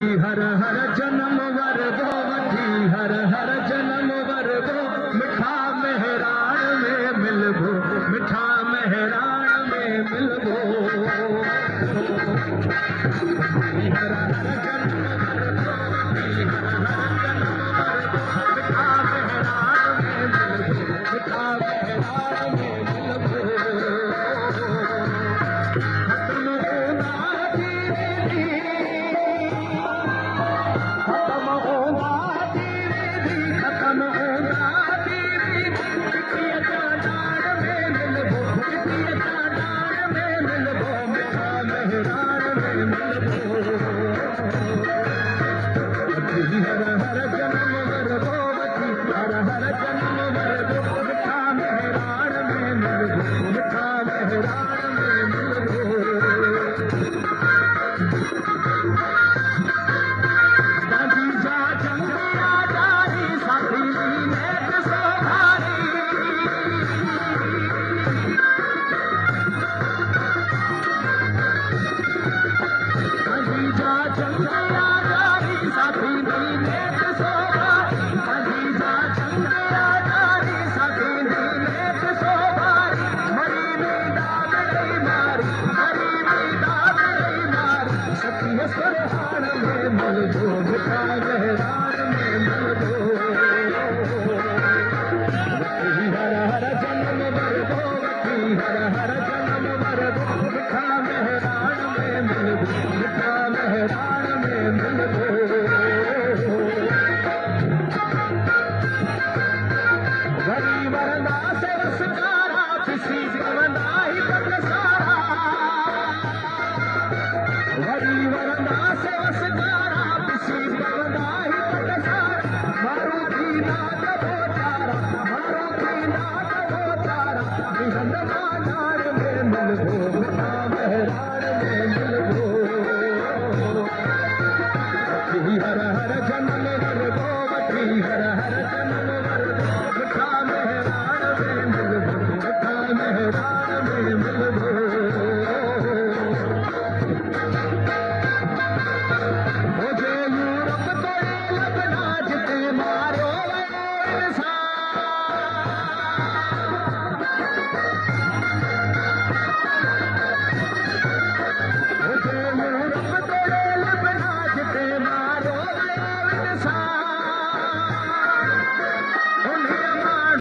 हर हर जन्म वर दो वठी हर हर जन्म वर दो मिठा मेहरान में मिलबो मिठा मेहरान में मिलबो हर हर जन्म वर दो वठी हर हर जन्म वर दो मिठा मेहरान में मिलबो मिठा मेहरान में मिलबो हर हर जन्म वर दो वठी हर हर जन्म वर दो मिठा मेहरान में मिलबो मिठा मेहरान में मिलबो गांधी जा जंगिया जारी साथी नेक सोहारी गांधी जा जंगिया